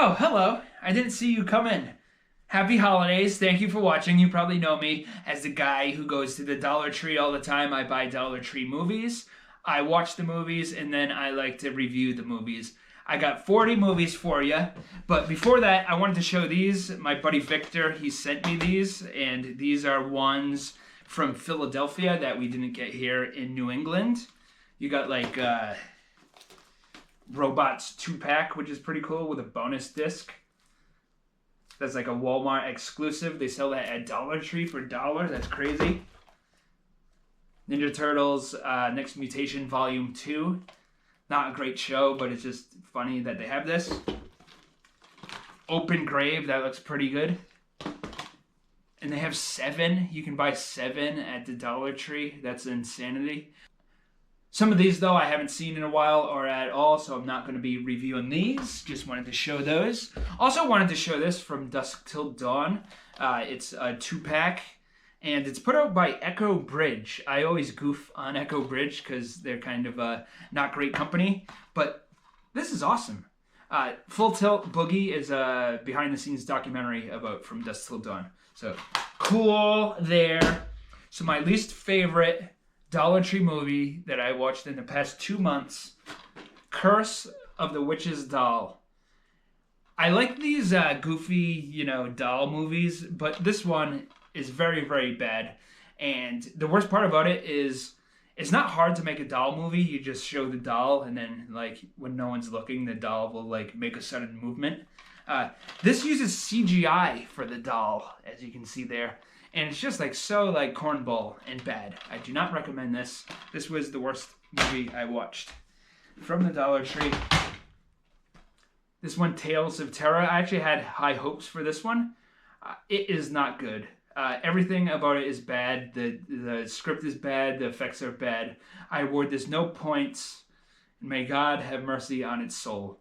Oh, hello. I didn't see you come in. Happy holidays. Thank you for watching. You probably know me as the guy who goes to the Dollar Tree all the time. I buy Dollar Tree movies. I watch the movies and then I like to review the movies. I got 40 movies for you. But before that, I wanted to show these. My buddy Victor, he sent me these, and these are ones from Philadelphia that we didn't get here in New England. You got like Robots 2-pack, which is pretty cool, with a bonus disc. That's like a Walmart exclusive. They sell that at Dollar Tree for $1. That's crazy. Ninja Turtles Next Mutation Volume 2. Not a great show, but it's just funny that they have this. Open Grave, that looks pretty good. And they have 7. You can buy 7 at the Dollar Tree. That's insanity. Some of these, though, I haven't seen in a while or at all, so I'm not going to be reviewing these. Just wanted to show those. Also wanted to show this From Dusk Till Dawn. It's a 2-pack, and it's put out by Echo Bridge. I always goof on Echo Bridge because they're kind of a not great company, but this is awesome. Full Tilt Boogie is a behind-the-scenes documentary about From Dusk Till Dawn. So, cool there. So my least favorite Dollar Tree movie that I watched in the past 2 months, Curse of the Witch's Doll. I like these goofy, doll movies, but this one is very, very bad. And the worst part about it is it's not hard to make a doll movie. You just show the doll, and then, when no one's looking, the doll will, make a sudden movement. This uses CGI for the doll, as you can see there. And it's just so cornball and bad. I do not recommend this. This was the worst movie I watched. From the Dollar Tree. This one, Tales of Terror. I actually had high hopes for this one. It is not good. Everything about it is bad. The script is bad. The effects are bad. I award this no points. May God have mercy on its soul.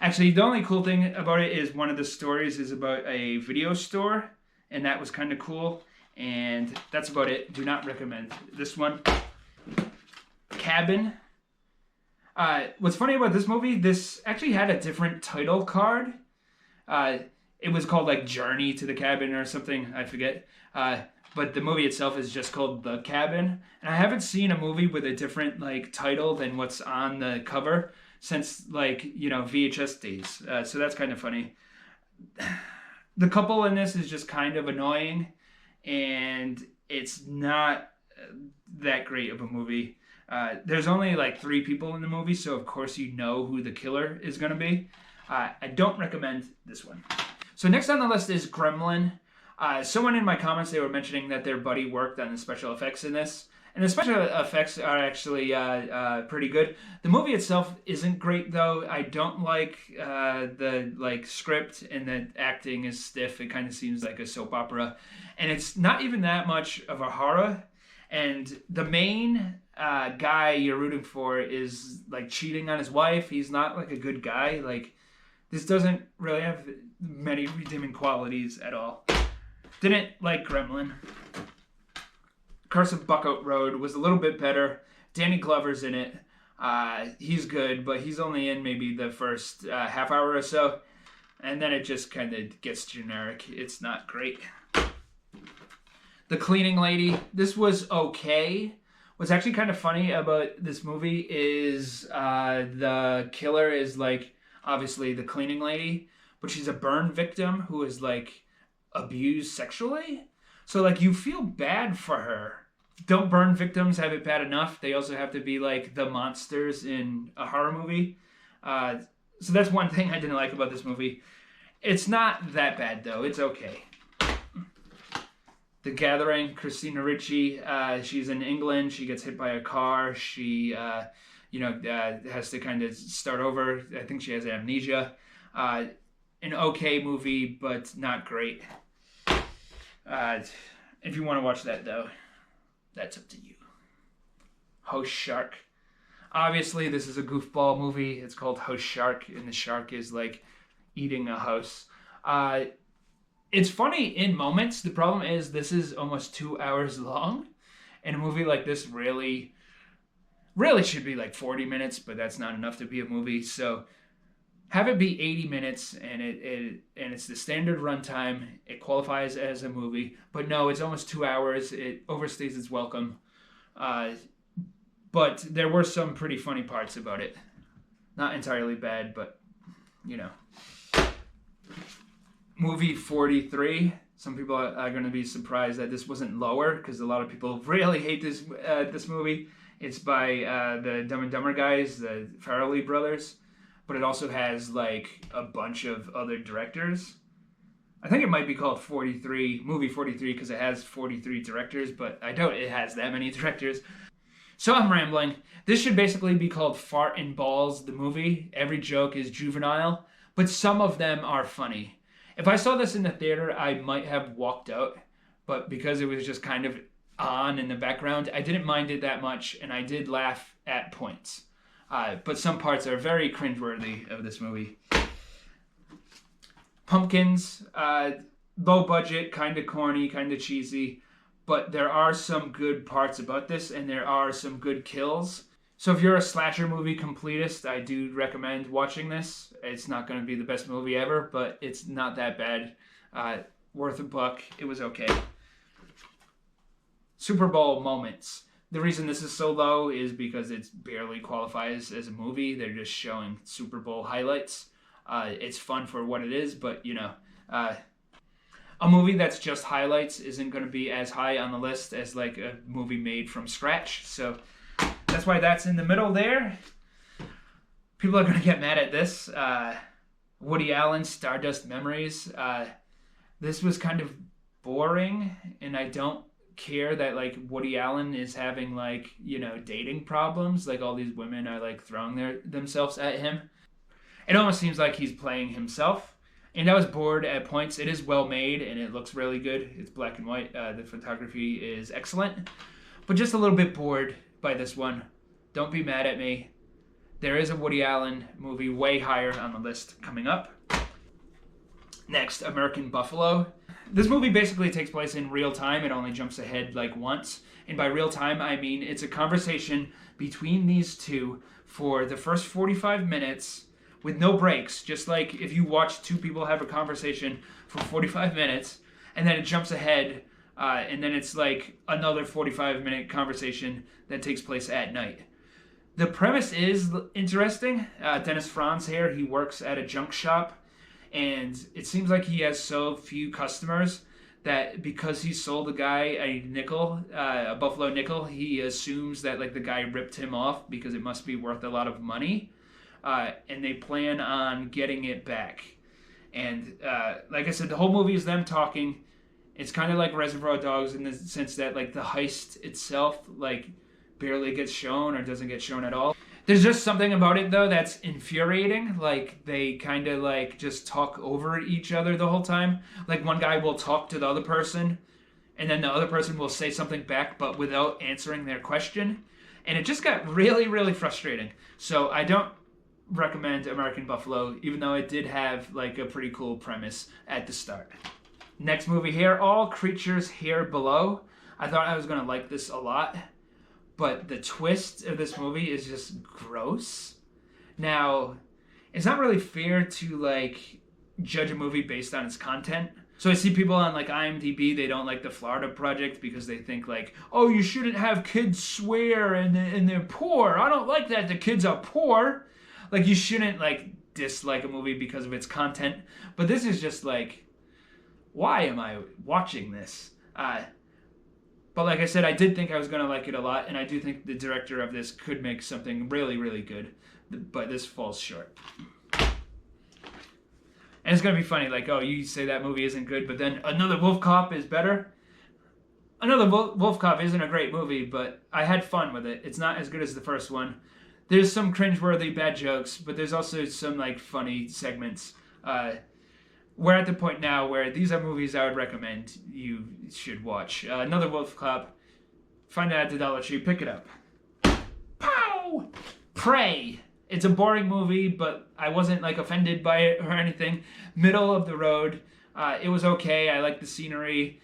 Actually, the only cool thing about it is one of the stories is about a video store. And that was kind of cool. And that's about it. Do not recommend this one. Cabin. What's funny about this movie, this actually had a different title card. It was called Journey to the Cabin or something. I forget. But the movie itself is just called The Cabin. And I haven't seen a movie with a different title than what's on the cover since VHS days. So that's kind of funny. The couple in this is just kind of annoying, and it's not that great of a movie. There's only 3 people in the movie, so of course you know who the killer is going to be. I don't recommend this one. So next on the list is Gremlin. Someone in my comments, they were mentioning that their buddy worked on the special effects in this. And the special effects are actually pretty good. The movie itself isn't great, though. I don't like the script, and the acting is stiff. It kind of seems like a soap opera. And it's not even that much of a horror. And the main guy you're rooting for is cheating on his wife. He's not a good guy. This doesn't really have many redeeming qualities at all. Didn't like Gremlin. Curse of Buckout Road was a little bit better. Danny Glover's in it. He's good, but he's only in maybe the first half hour or so. And then it just kind of gets generic. It's not great. The Cleaning Lady. This was okay. What's actually kind of funny about this movie is the killer is obviously the cleaning lady, but she's a burn victim who is abused sexually. So, you feel bad for her. Don't burn victims have it bad enough? They also have to be, the monsters in a horror movie. So that's one thing I didn't like about this movie. It's not that bad, though. It's okay. The Gathering, Christina Ricci. She's in England. She gets hit by a car. She, has to kind of start over. I think she has amnesia. An okay movie, but not great. If you want to watch that, though, that's up to you. Host Shark. Obviously, this is a goofball movie. It's called Host Shark, and the shark is, eating a house. It's funny in moments. The problem is this is almost 2 hours long, and a movie like this really should be 40 minutes, but that's not enough to be a movie. So Have it be 80 minutes, and it's the standard runtime. It qualifies as a movie, but no, it's almost 2 hours. It overstays its welcome. Uh, but there were some pretty funny parts about it. Not entirely bad, but you know. Movie 43. Some people are going to be surprised that this wasn't lower because a lot of people really hate this movie. It's by the Dumb and Dumber guys, the Farrelly brothers, but it also has like a bunch of other directors. I think it might be called 43, movie 43, because it has 43 directors, but I doubt it has that many directors. So I'm rambling. This should basically be called Fart and Balls, the movie. Every joke is juvenile, but some of them are funny. If I saw this in the theater, I might have walked out, but because it was just kind of on in the background, I didn't mind it that much, and I did laugh at points. But some parts are very cringeworthy of this movie. Pumpkins, low budget, kind of corny, kind of cheesy, but there are some good parts about this, and there are some good kills. So if you're a slasher movie completist, I do recommend watching this. It's not going to be the best movie ever, but it's not that bad. Worth a buck. It was okay. Super Bowl moments. The reason this is so low is because it barely qualifies as a movie. They're just showing Super Bowl highlights. It's fun for what it is, but you know, a movie that's just highlights isn't going to be as high on the list as like a movie made from scratch. So that's why that's in the middle there. People are going to get mad at this. Woody Allen, Stardust Memories. This was kind of boring, and I don't care that like Woody Allen is having like, you know, dating problems. Like all these women are like throwing themselves at him. It almost seems like he's playing himself. And I was bored at points. It is well made and it looks really good. It's black and white. The photography is excellent. But just a little bit bored by this one. Don't be mad at me. There is a Woody Allen movie way higher on the list coming up. Next, American Buffalo. This movie basically takes place in real time. It only jumps ahead like once. And by real time, I mean it's a conversation between these two for the first 45 minutes with no breaks. Just like if you watch two people have a conversation for 45 minutes and then it jumps ahead and then it's like another 45-minute conversation that takes place at night. The premise is interesting. Dennis Franz here, he works at a junk shop. And it seems like he has so few customers that because he sold a guy a nickel, a Buffalo nickel, he assumes that like the guy ripped him off because it must be worth a lot of money. And they plan on getting it back. And like I said, the whole movie is them talking. It's kind of like Reservoir Dogs in the sense that like the heist itself like barely gets shown or doesn't get shown at all. There's just something about it, though, that's infuriating. Like, they kind of, like, just talk over each other the whole time. Like, one guy will talk to the other person, and then the other person will say something back, but without answering their question. And it just got really, really frustrating. So I don't recommend American Buffalo, even though it did have, like, a pretty cool premise at the start. Next movie here, All Creatures Here Below. I thought I was going to like this a lot. But the twist of this movie is just gross. Now, it's not really fair to, like, judge a movie based on its content. So I see people on, like, IMDb, they don't like the Florida Project because they think, like, oh, you shouldn't have kids swear and they're poor. I don't like that the kids are poor. Like, you shouldn't, like, dislike a movie because of its content. But this is just, like, why am I watching this? But like I said, I did think I was going to like it a lot, and I do think the director of this could make something really, really good. But this falls short. And it's going to be funny, like, oh, you say that movie isn't good, but then Another Wolf Cop is better? Another Wolf Cop isn't a great movie, but I had fun with it. It's not as good as the first one. There's some cringeworthy bad jokes, but there's also some, like, funny segments. We're at the point now where these are movies I would recommend you should watch. Another Wolf Cop. Find it at the Dollar Tree. Pick it up. Pow! Prey. It's a boring movie, but I wasn't like offended by it or anything. Middle of the road. It was okay. I like the scenery.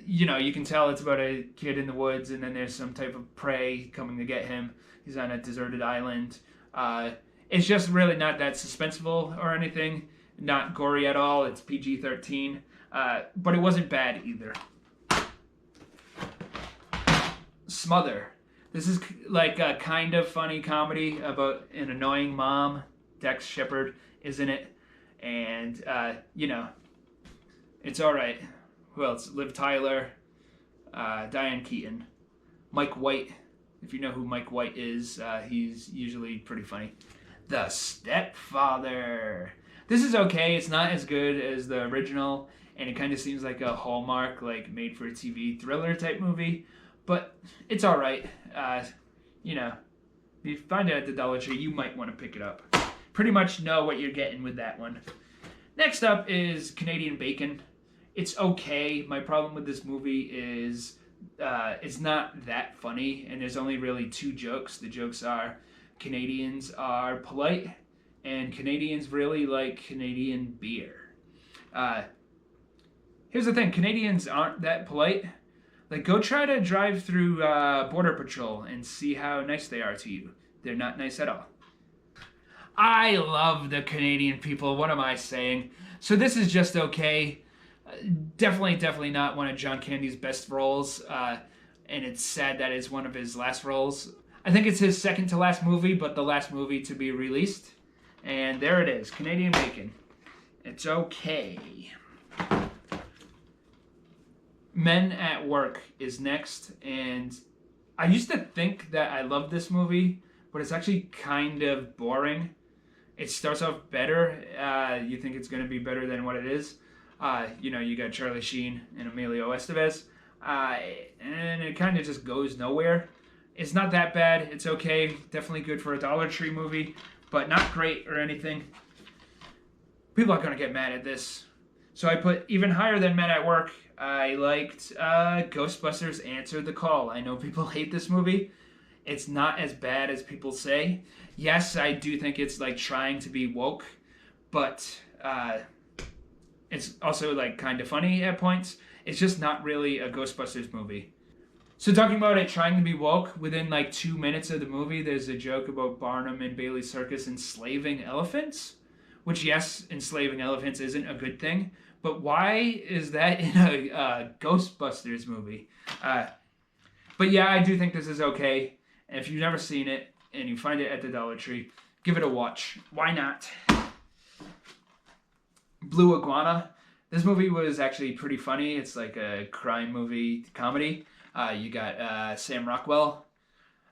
You know, you can tell it's about a kid in the woods, and then there's some type of prey coming to get him. He's on a deserted island. It's just really not that suspenseful or anything. Not gory at all. It's PG-13. But it wasn't bad either. Smother. This is like a kind of funny comedy about an annoying mom. Dex Shepard is in it. And, it's alright. Who else? Liv Tyler. Diane Keaton. Mike White. If you know who Mike White is, he's usually pretty funny. The Stepfather. This is okay. It's not as good as the original, and it kind of seems like a Hallmark, like made-for-TV thriller type movie, but it's all right. If you find it at the Dollar Tree, you might want to pick it up. Pretty much know what you're getting with that one. Next up is Canadian Bacon. It's okay. My problem with this movie is it's not that funny, and there's only really 2 jokes. The jokes are Canadians are polite, and Canadians really like Canadian beer. Here's the thing, Canadians aren't that polite. Like, go try to drive through Border Patrol and see how nice they are to you. They're not nice at all. I love the Canadian people. What am I saying? So this is just okay. Definitely not one of John Candy's best roles. And it's sad that it's one of his last roles. I think it's his second to last movie, but the last movie to be released. And there it is, Canadian Bacon. It's okay. Men at Work is next, and I used to think that I loved this movie, but it's actually kind of boring. It starts off better. You think it's going to be better than what it is. You got Charlie Sheen and Emilio Estevez, and it kind of just goes nowhere. It's not that bad. It's okay. Definitely good for a Dollar Tree movie, but not great or anything. People are going to get mad at this. So I put even higher than Men at Work. I liked Ghostbusters Answer the Call. I know people hate this movie. It's not as bad as people say. Yes, I do think it's like trying to be woke, but it's also like kind of funny at points. It's just not really a Ghostbusters movie. So talking about it trying to be woke, within like 2 minutes of the movie, there's a joke about Barnum and Bailey Circus enslaving elephants. Which, yes, enslaving elephants isn't a good thing, but why is that in a Ghostbusters movie? But yeah, I do think this is okay. And if you've never seen it and you find it at the Dollar Tree, give it a watch. Why not? Blue Iguana. This movie was actually pretty funny. It's like a crime movie comedy. You got Sam Rockwell.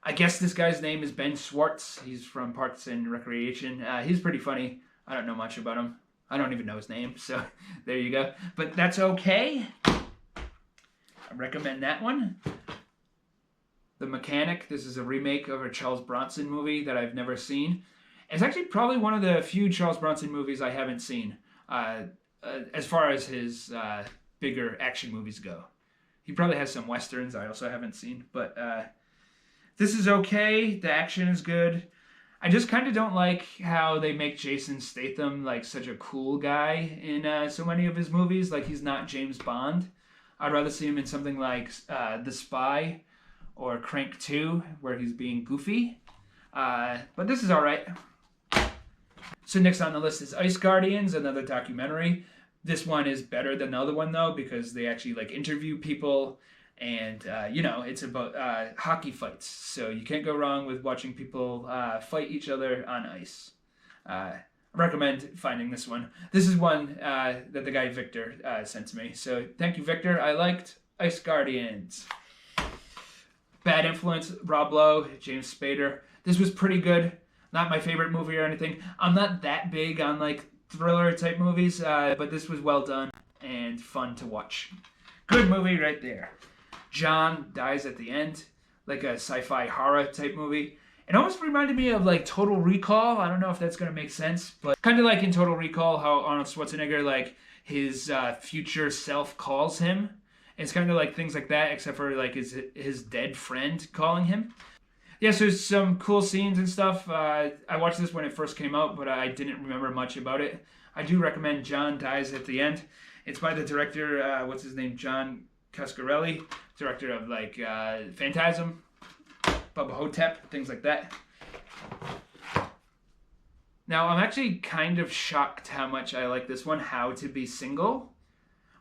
I guess this guy's name is Ben Schwartz. He's from Parks and Recreation. He's pretty funny. I don't know much about him. I don't even know his name, so there you go. But that's okay. I recommend that one. The Mechanic. This is a remake of a Charles Bronson movie that I've never seen. It's actually probably one of the few Charles Bronson movies I haven't seen, as far as his bigger action movies go. He probably has some westerns I also haven't seen, but this is okay. The action is good. I just kind of don't like how they make Jason Statham like such a cool guy in so many of his movies. Like, he's not James Bond. I'd rather see him in something like The Spy or Crank 2, where he's being goofy. But this is all right. So next on the list is Ice Guardians, another documentary. This one is better than the other one, though, because they actually like interview people. And, it's about hockey fights. So you can't go wrong with watching people fight each other on ice. I recommend finding this one. This is one that the guy Victor sent to me. So thank you, Victor. I liked Ice Guardians. Bad Influence, Rob Lowe, James Spader. This was pretty good. Not my favorite movie or anything. I'm not that big on like thriller type movies, but this was well done and fun to watch. Good movie right there. John dies at the end, like a sci-fi horror type movie. It almost reminded me of like Total Recall. I don't know if that's going to make sense, but kind of like in Total Recall, how Arnold Schwarzenegger, like his future self calls him. It's kind of like things like that, except for like his dead friend calling him. Yeah, so there's some cool scenes and stuff. I watched this when it first came out, but I didn't remember much about it. I do recommend John Dies at the End. It's by the director, what's his name, John Coscarelli, director of like Phantasm, Bubba Hotep, things like that. Now, I'm actually kind of shocked how much I like this one, How to Be Single.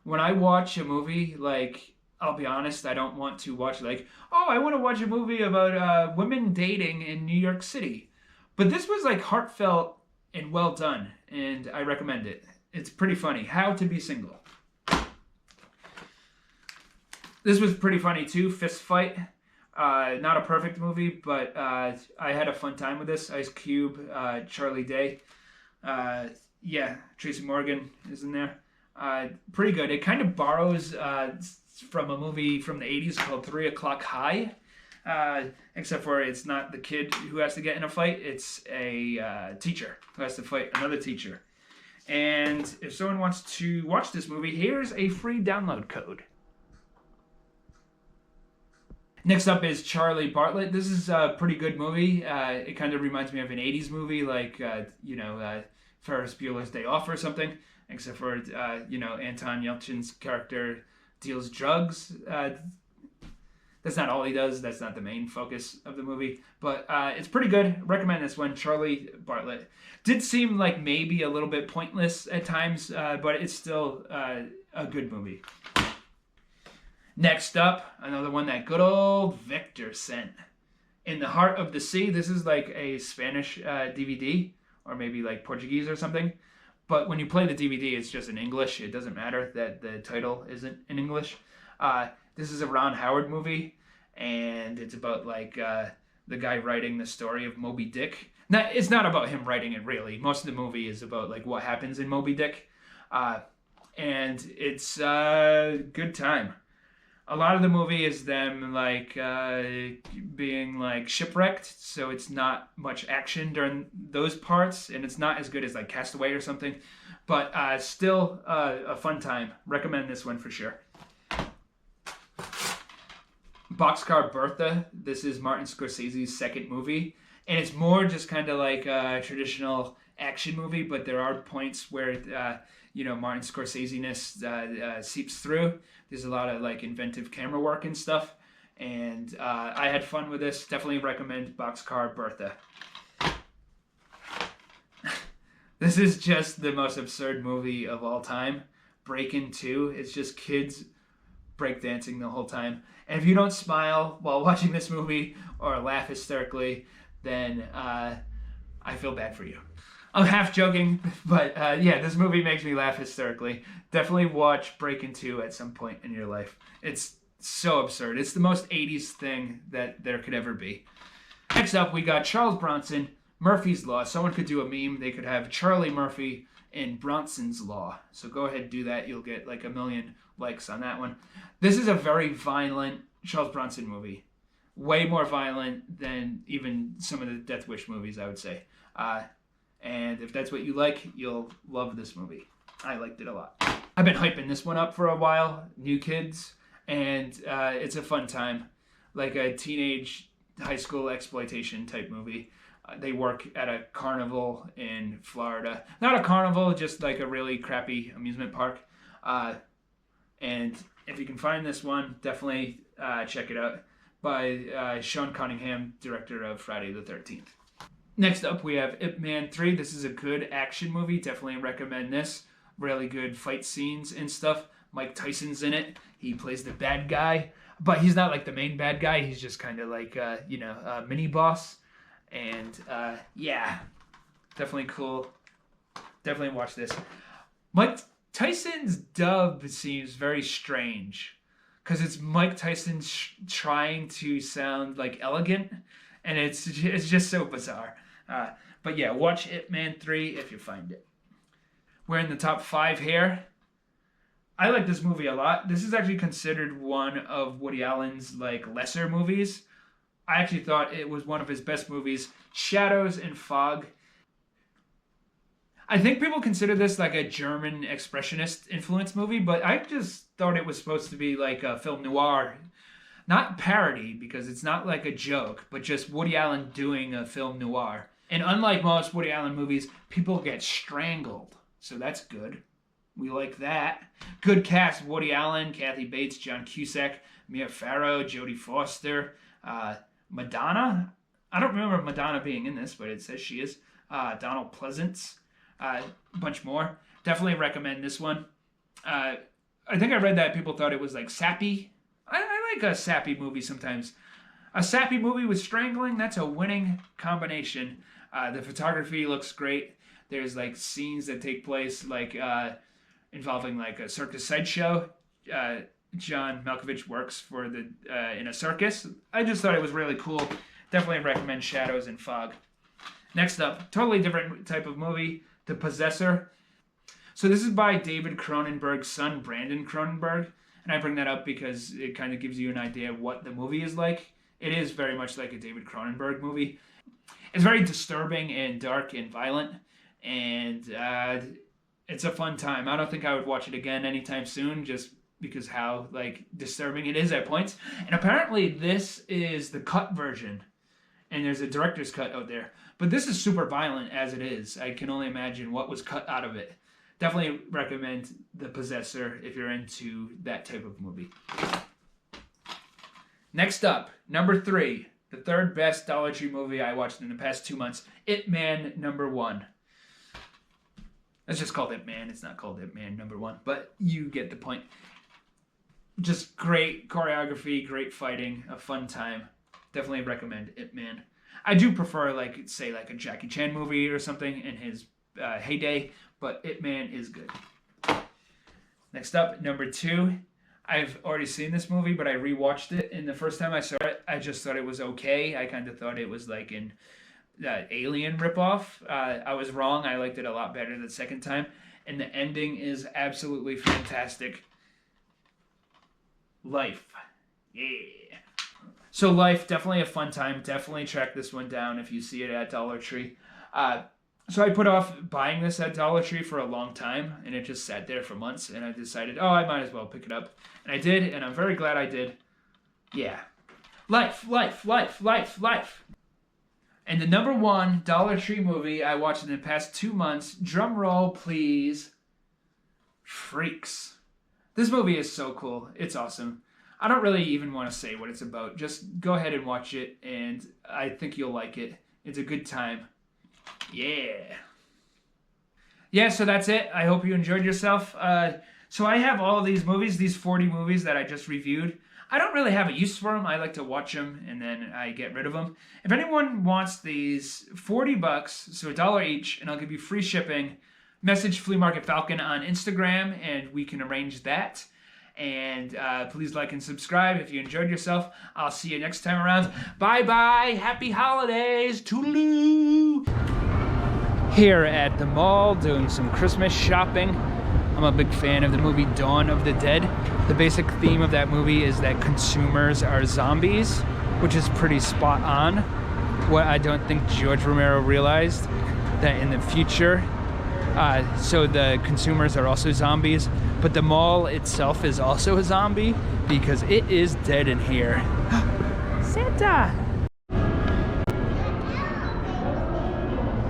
When I watch a movie, like, I'll be honest, I don't want to watch, like, oh, I want to watch a movie about women dating in New York City. But this was, like, heartfelt and well done, and I recommend it. It's pretty funny. How to Be Single. This was pretty funny, too. Fist Fight. Not a perfect movie, but I had a fun time with this. Ice Cube, Charlie Day. Yeah, Tracy Morgan is in there. Pretty good. It kind of borrows from a movie from the 80s called 3 O'Clock High, except for it's not the kid who has to get in a fight. It's a teacher who has to fight another teacher. And if someone wants to watch this movie, here's a free download code. Next up is Charlie Bartlett. This is a pretty good movie. It kind of reminds me of an 80s movie like, Ferris Bueller's Day Off or something, except for, Anton Yelchin's character deals drugs. That's not all he does. That's not the main focus of the movie. But it's pretty good. Recommend this one. Charlie Bartlett. Did seem like maybe a little bit pointless at times, but it's still a good movie. Next up, another one that good old Victor sent. In the Heart of the Sea. This is like a Spanish DVD, or maybe like Portuguese or something. But when you play the DVD, it's just in English. It doesn't matter that the title isn't in English. This is a Ron Howard movie, and it's about like the guy writing the story of Moby Dick. Now, it's not about him writing it really. Most of the movie is about like what happens in Moby Dick, and it's a good time. A lot of the movie is them like being like shipwrecked, so it's not much action during those parts, and it's not as good as like Castaway or something, but still a fun time. Recommend this one for sure. Boxcar Bertha. This is Martin Scorsese's second movie, and it's more just kind of like a traditional action movie, but there are points where Martin Scorsese-ness seeps through. There's a lot of like inventive camera work and stuff, and I had fun with this. Definitely recommend Boxcar Bertha. This is just the most absurd movie of all time. Breakin' 2. It's just kids breakdancing the whole time. And if you don't smile while watching this movie or laugh hysterically, then I feel bad for you. I'm half joking, but this movie makes me laugh hysterically. Definitely watch Breakin' 2 at some point in your life. It's so absurd. It's the most 80s thing that there could ever be. Next up, we got Charles Bronson, Murphy's Law. Someone could do a meme. They could have Charlie Murphy in Bronson's Law. So go ahead and do that. You'll get like 1 million likes on that one. This is a very violent Charles Bronson movie. Way more violent than even some of the Death Wish movies, I would say. And if that's what you like, you'll love this movie. I liked it a lot. I've been hyping this one up for a while. New Kids. And it's a fun time. Like a teenage high school exploitation type movie. They work at a carnival in Florida. Not a carnival, just like a really crappy amusement park. And if you can find this one, definitely check it out. By Sean Cunningham, director of Friday the 13th. Next up, we have Ip Man 3. This is a good action movie. Definitely recommend this. Really good fight scenes and stuff. Mike Tyson's in it. He plays the bad guy. But he's not like the main bad guy. He's just kind of like, a mini boss. And, definitely cool. Definitely watch this. Mike Tyson's dub seems very strange. Because it's Mike Tyson trying to sound, like, elegant. And it's just so bizarre. But yeah, watch Ip Man 3 if you find it. We're in the top 5 here. I like this movie a lot. This is actually considered one of Woody Allen's like lesser movies. I actually thought it was one of his best movies. Shadows and Fog. I think people consider this like a German expressionist influence movie, but I just thought it was supposed to be like a film noir. Not parody, because it's not like a joke, but just Woody Allen doing a film noir. And unlike most Woody Allen movies, people get strangled. So that's good. We like that. Good cast: Woody Allen, Kathy Bates, John Cusack, Mia Farrow, Jodie Foster, Madonna. I don't remember Madonna being in this, but it says she is. Donald Pleasance, a bunch more. Definitely recommend this one. I think I read that people thought it was like sappy. I like a sappy movie sometimes. A sappy movie with strangling, that's a winning combination. The photography looks great. There's like scenes that take place like involving like a circus sideshow. John Malkovich works for the in a circus. I just thought it was really cool. Definitely recommend Shadows and Fog. Next up, totally different type of movie, The Possessor. So this is by David Cronenberg's son, Brandon Cronenberg. And I bring that up because it kind of gives you an idea of what the movie is like. It is very much like a David Cronenberg movie. It's very disturbing and dark and violent. And it's a fun time. I don't think I would watch it again anytime soon, just because how like disturbing it is at points. And apparently this is the cut version. And there's a director's cut out there. But this is super violent as it is. I can only imagine what was cut out of it. Definitely recommend The Possessor if you're into that type of movie. Next up, number 3. The third best Dollar Tree movie I watched in the past 2 months. Ip Man #1. It's just called Ip Man. It's not called Ip Man #1. But you get the point. Just great choreography, great fighting, a fun time. Definitely recommend Ip Man. I do prefer, like, say, like a Jackie Chan movie or something in his heyday, but Ip Man is good. Next up, number 2. I've already seen this movie, but I rewatched it, and the first time I saw it, I just thought it was okay. I kind of thought it was like an Alien ripoff. I was wrong. I liked it a lot better the second time, and the ending is absolutely fantastic. Life. Yeah. So Life, definitely a fun time. Definitely track this one down if you see it at Dollar Tree. So I put off buying this at Dollar Tree for a long time, and it just sat there for months, and I decided, oh, I might as well pick it up. And I did, and I'm very glad I did. Yeah. Life. And the number 1 Dollar Tree movie I watched in the past 2 months, drum roll please, Freaks. This movie is so cool. It's awesome. I don't really even want to say what it's about. Just go ahead and watch it, and I think you'll like it. It's a good time. Yeah, so that's it. I hope you enjoyed yourself. So I have all of these movies, these 40 movies that I just reviewed. I don't really have a use for them. I like to watch them, and then I get rid of them. If anyone wants these, $40, so $1 each, and I'll give you free shipping, message Flea Market Falcon on Instagram, and we can arrange that. And please like and subscribe if you enjoyed yourself. I'll see you next time around. Bye-bye. Happy holidays. Toodaloo. Here at the mall doing some Christmas shopping. I'm a big fan of the movie Dawn of the Dead. The basic theme of that movie is that consumers are zombies, which is pretty spot on. What I don't think George Romero realized, that in the future, so the consumers are also zombies, but the mall itself is also a zombie because it is dead in here. Santa!